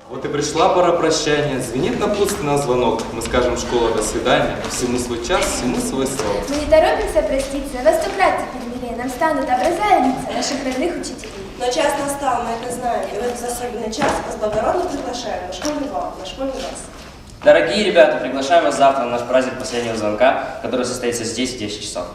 Вот и пришла пора прощания. Звенит напутственно звонок. Мы скажем школа до свидания. Всему свой час, всему свой срок. Мы не торопимся проститься, во 100 крат теперь милее. Нам станут образа и лица наших родных учителей. Но час настал, мы это знаем, и в этот особенный час вас благородно приглашаем на школьный бал, на школьный вас. Дорогие ребята, приглашаем вас завтра на наш праздник последнего звонка, который состоится здесь в 10 часов.